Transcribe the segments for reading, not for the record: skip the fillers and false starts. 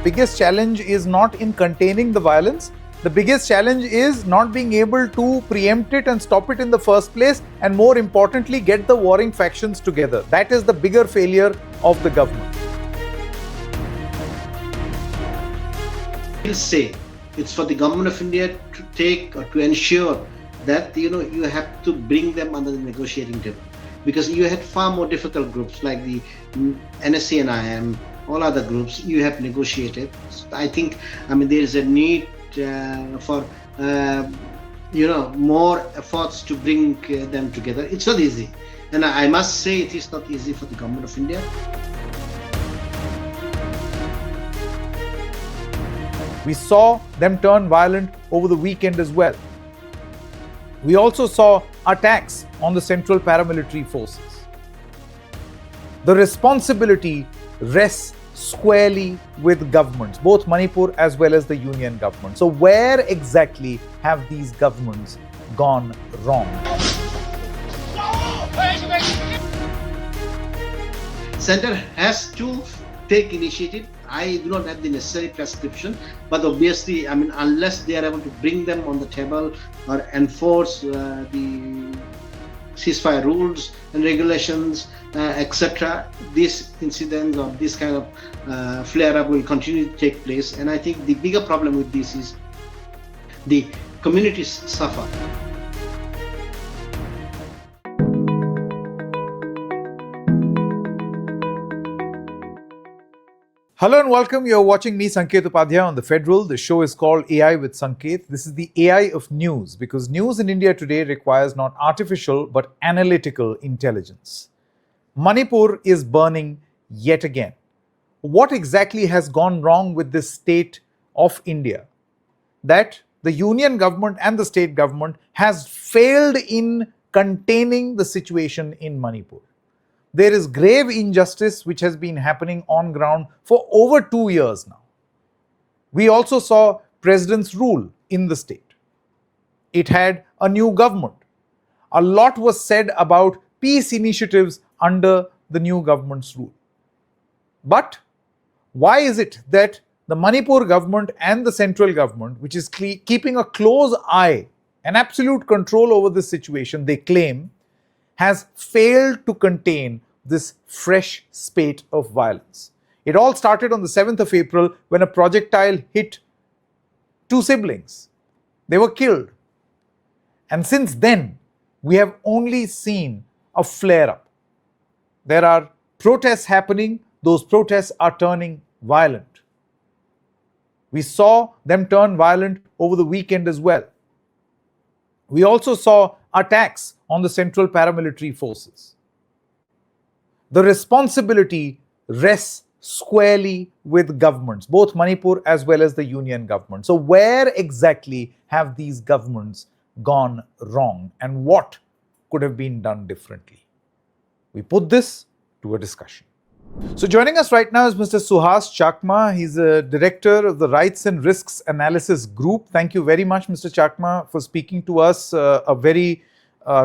biggest challenge is not in containing the violence. The biggest challenge is not being able to preempt it and stop it in the first place, and more importantly, get the warring factions together. That is the bigger failure of the government. I will say it's for the government of India to take or to ensure that you have to bring them under the negotiating table, because you had far more difficult groups like the NSC and IM, all other groups you have negotiated. I think there is a need for more efforts to bring them together. It's not easy, and I must say it is not easy for the government of India. We saw them turn violent over the weekend as well. We also saw attacks on the central paramilitary forces. The responsibility rests squarely with governments, both Manipur as well as the union government. So where exactly have these governments gone wrong? Center has to take initiative. I do not have the necessary prescription, but obviously, unless they are able to bring them on the table or enforce the ceasefire rules and regulations, etc., these incidents or this kind of flare-up will continue to take place. And I think the bigger problem with this is the communities suffer. Hello and welcome. You're watching me, Sanket Upadhyay, on The Federal. The show is called AI with Sanket. This is the AI of news, because news in India today requires not artificial but analytical intelligence. Manipur is burning yet again. What exactly has gone wrong with this state of India that the union government and the state government has failed in containing the situation in Manipur? There is grave injustice which has been happening on ground for over 2 years now. We also saw president's rule in the state. It had a new government. A lot was said about peace initiatives under the new government's rule. But why is it that the Manipur government and the central government, which is keeping a close eye and absolute control over this situation, they claim, has failed to contain this fresh spate of violence? It all started on the 7th of April when a projectile hit 2 siblings. They were killed. And since then, we have only seen a flare-up. There are protests happening. Those protests are turning violent. We saw them turn violent over the weekend as well. We also saw attacks on the central paramilitary forces. The responsibility rests squarely with governments, both Manipur as well as the union government. So where exactly have these governments gone wrong, and what could have been done differently? We put this to a discussion. So joining us right now is Mr. Suhas Chakma. He's a director of the Rights and Risks Analysis Group. Thank you very much, Mr. Chakma, for speaking to us. A very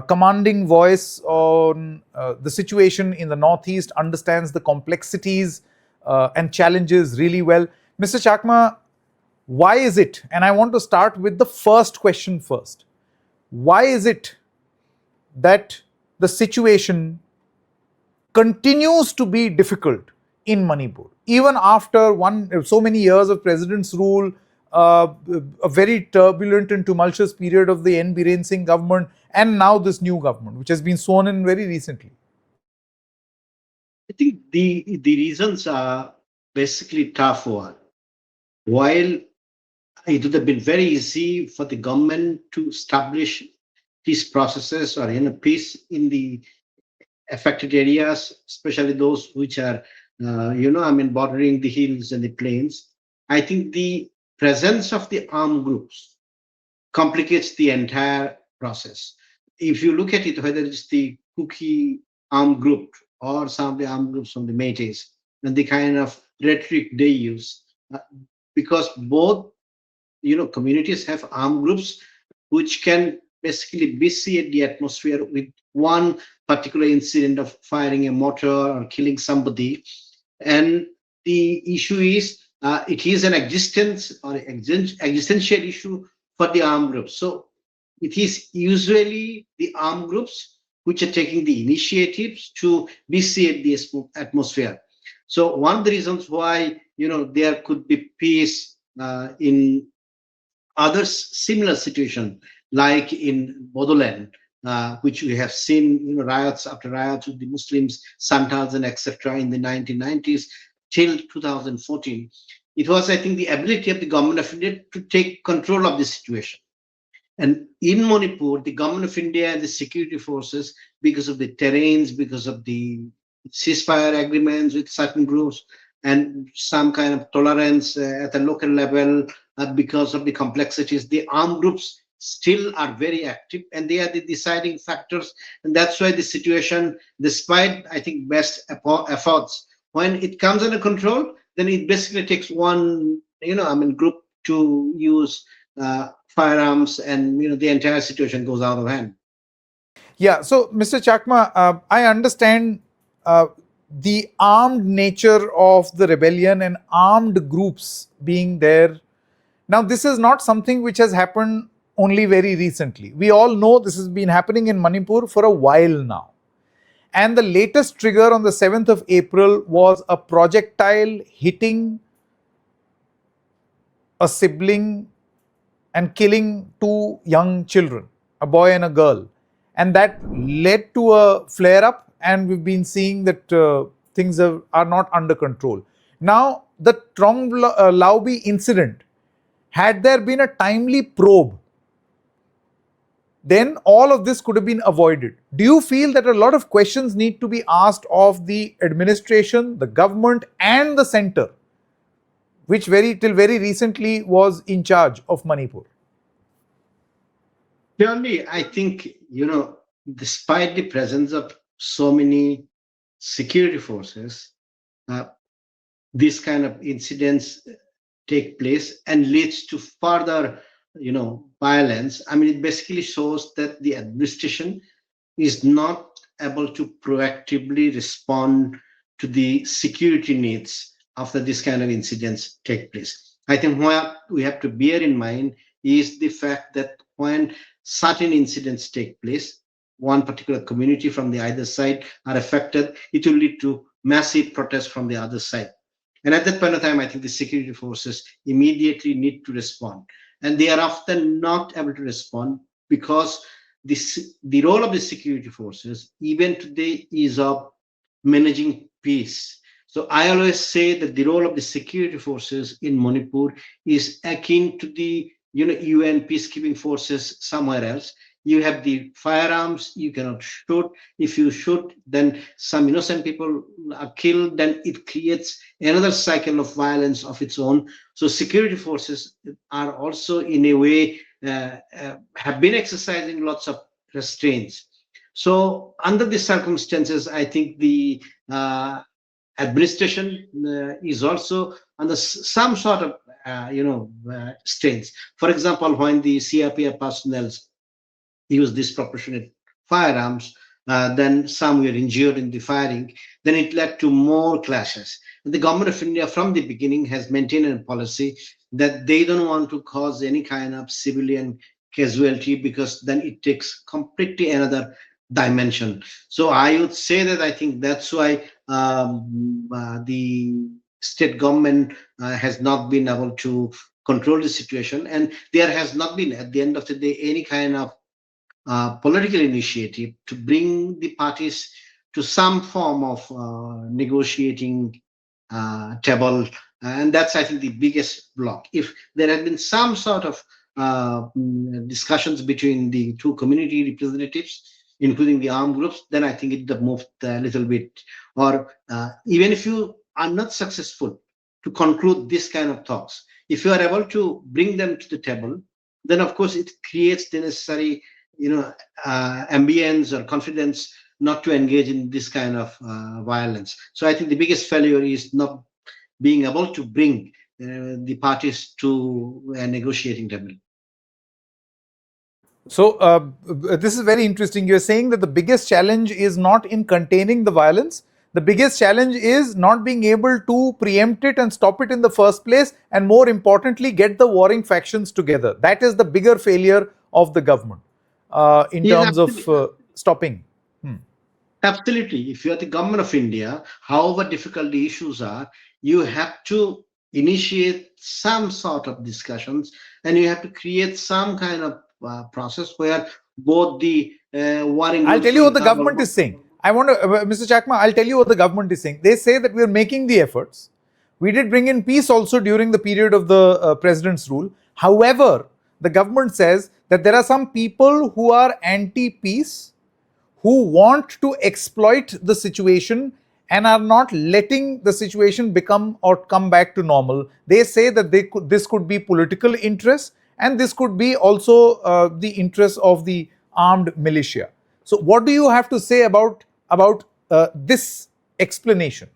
commanding voice on the situation in the Northeast, understands the complexities and challenges really well. Mr. Chakma, why is it, and I want to start with the first question first, why is it that the situation continues to be difficult in Manipur, even after so many years of president's rule, a very turbulent and tumultuous period of the N. Biren Singh government, and now this new government, which has been sworn in very recently? I think the reasons are basically tough one. While it would have been very easy for the government to establish peace processes or peace in the affected areas, especially those which are bordering the hills and the plains, I think the presence of the armed groups complicates the entire process. If you look at it, whether it's the Kuki armed group or some of the armed groups from the Métis, and the kind of rhetoric they use, because both communities have armed groups which can basically vitiate the atmosphere with one particular incident of firing a mortar or killing somebody. And the issue is it is an existence or existential issue for the armed groups. So it is usually the armed groups which are taking the initiatives to vitiate the atmosphere. So one of the reasons why there could be peace in other similar situation, like in Bodoland, which we have seen, riots after riots with the Muslims, Santals and etc. in the 1990s till 2014. It was, I think, the ability of the government of India to take control of the situation. And in Manipur, the government of India and the security forces, because of the terrains, because of the ceasefire agreements with certain groups, and some kind of tolerance at the local level, because of the complexities, the armed groups still are very active and they are the deciding factors. And that's why the situation, despite, I think, best efforts, when it comes under control, then it basically takes one, group to use firearms, and the entire situation goes out of hand. Yeah, so Mr. Chakma, I understand the armed nature of the rebellion and armed groups being there. Now, this is not something which has happened only very recently. We all know this has been happening in Manipur for a while now. And the latest trigger on the 7th of April was a projectile hitting a sibling and killing two young children, a boy and a girl. And that led to a flare up, and we've been seeing that things are not under control. Now, the Trong Laubi incident, had there been a timely probe, then all of this could have been avoided. Do you feel that a lot of questions need to be asked of the administration, the government, and the center, which till very recently was in charge of Manipur? Surely, I think, despite the presence of so many security forces, uh, these kind of incidents take place and leads to further, violence. I mean, it basically shows that the administration is not able to proactively respond to the security needs after this kind of incidents take place. I think what we have to bear in mind is the fact that when certain incidents take place, one particular community from the either side are affected, it will lead to massive protests from the other side. And at that point of time, I think the security forces immediately need to respond. And they are often not able to respond because the role of the security forces, even today, is of managing peace. So I always say that the role of the security forces in Manipur is akin to the UN peacekeeping forces somewhere else. You have the firearms, you cannot shoot. If you shoot, then some innocent people are killed, then it creates another cycle of violence of its own. So security forces are also, in a way, have been exercising lots of restraints. So under these circumstances, I think the administration is also under some sort of strains. For example, when the CRPF personnel use disproportionate firearms, then some were injured in the firing, then it led to more clashes. And the government of India from the beginning has maintained a policy that they don't want to cause any kind of civilian casualty, because then it takes completely another dimension. So I would say that I think that's why the state government has not been able to control the situation, and there has not been, at the end of the day, any kind of political initiative to bring the parties to some form of negotiating table. And that's, I think, the biggest block. If there had been some sort of discussions between the two community representatives, including the armed groups, then I think it would have moved a little bit. Or even if you are not successful to conclude this kind of talks, if you are able to bring them to the table, then of course it creates the necessary ambience or confidence not to engage in this kind of violence. So I think the biggest failure is not being able to bring the parties to a negotiating table. So, this is very interesting. You're saying that the biggest challenge is not in containing the violence, The biggest challenge is not being able to preempt it and stop it in the first place, and more importantly, get the warring factions together. That is the bigger failure of the government in Yes, terms of absolutely. stopping. Absolutely. If you are the government of India, however difficult the issues are, you have to initiate some sort of discussions, and you have to create some kind of process where both the warring I'll tell groups you what will the come government along. is saying. I want to, Mr. Chakma, I'll tell you what the government is saying. They say that we are making the efforts. We did bring in peace also during the period of the president's rule. However, the government says that there are some people who are anti peace, who want to exploit the situation and are not letting the situation become or come back to normal. They say that this could be political interest, and this could be also the interest of the armed militia. So, what do you have to say about this explanation?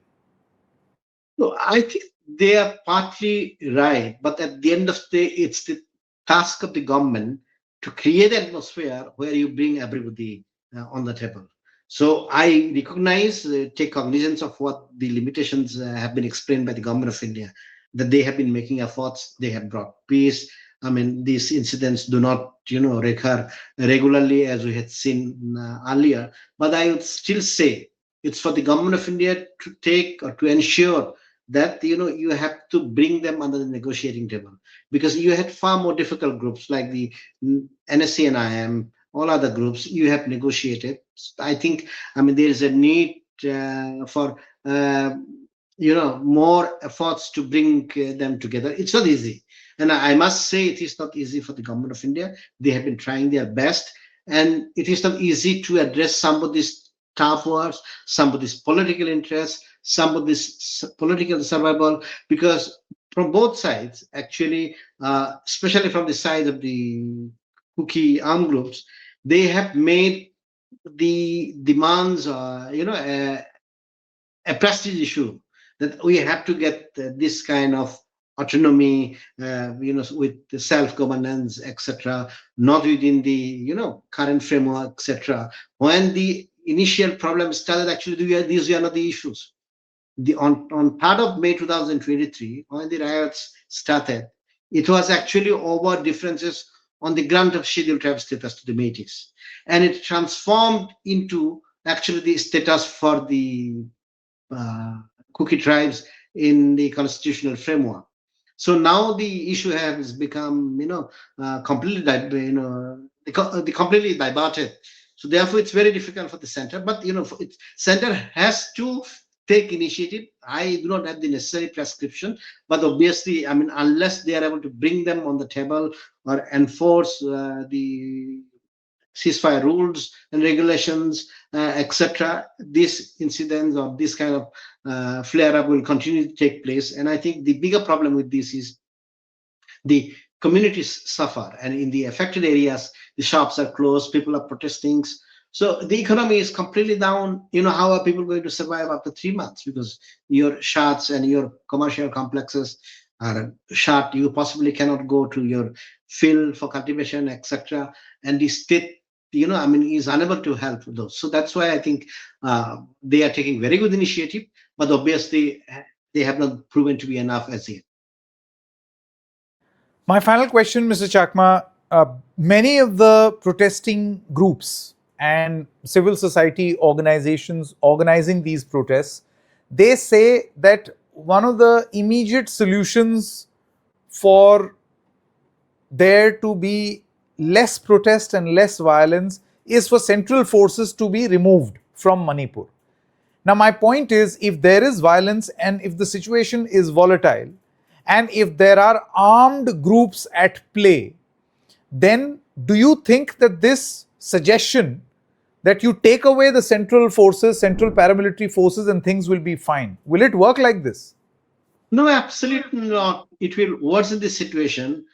No, I think they are partly right, but at the end of the day, it's the task of the government to create an atmosphere where you bring everybody on the table. So I recognize, take cognizance of what the limitations have been explained by the government of India, that they have been making efforts, they have brought peace. I mean, these incidents do not, recur regularly as we had seen earlier. But I would still say it's for the government of India to take or to ensure that you have to bring them under the negotiating table, because you had far more difficult groups like the NSC and IM, all other groups you have negotiated. I think, I mean, there is a need for more efforts to bring them together. It's not easy, and I must say it is not easy for the government of India. They have been trying their best, and it is not easy to address somebody's tough words, somebody's political interests, somebody's political survival, because from both sides, actually, especially from the side of the Kuki armed groups, they have made the demands, a prestige issue, that we have to get this kind of autonomy, with the self-governance, etc., not within the current framework, etc. When the initial problem started, actually, these were not the issues. On 3rd of May 2023, when the riots started, it was actually over differences on the grant of scheduled tribe status to the Métis, and it transformed into actually the status for the uh, Kuki tribes in the constitutional framework. So now the issue has become, completely, the completely diverted. So therefore, it's very difficult for the center. But center has to take initiative. I do not have the necessary prescription, but obviously, I mean, unless they are able to bring them on the table or enforce the ceasefire rules and regulations, etc., these incidents or this kind of flare up will continue to take place. And I think the bigger problem with this is the communities suffer, and in the affected areas the shops are closed, people are protesting, so the economy is completely down. How are people going to survive after 3 months? Because your shops and your commercial complexes are shut, you possibly cannot go to your field for cultivation, etc., and the state, I mean, is unable to help those. So that's why I think they are taking very good initiative, but obviously they have not proven to be enough as yet. My final question, Mr. Chakma, many of the protesting groups and civil society organizations organizing these protests, they say that one of the immediate solutions for there to be less protest and less violence is for central forces to be removed from Manipur. Now, my point is, if there is violence and if the situation is volatile, and if there are armed groups at play, then do you think that this suggestion that you take away the central forces, central paramilitary forces, and things will be fine, will it work like this? No, absolutely not. It will worsen the situation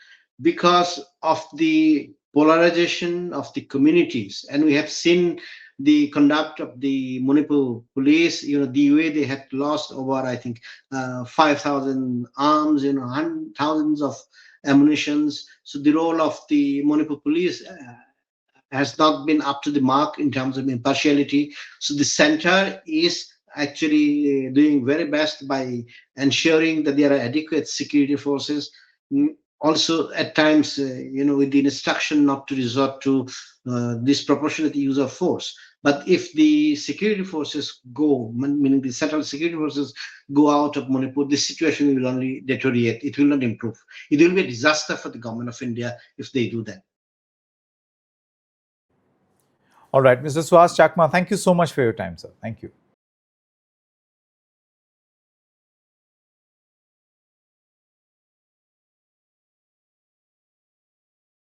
because of the polarization of the communities. And we have seen the conduct of the Manipur police, the way they had lost over, I think, 5,000 arms, thousands of ammunitions. So the role of the Manipur police has not been up to the mark in terms of impartiality. So the center is actually doing very best by ensuring that there are adequate security forces. Also, at times, with the instruction not to resort to disproportionate use of force. But if the security forces go, meaning the central security forces go out of Manipur, the situation will only deteriorate. It will not improve. It will be a disaster for the government of India if they do that. All right, Mr. Suhas Chakma, thank you so much for your time, sir. Thank you.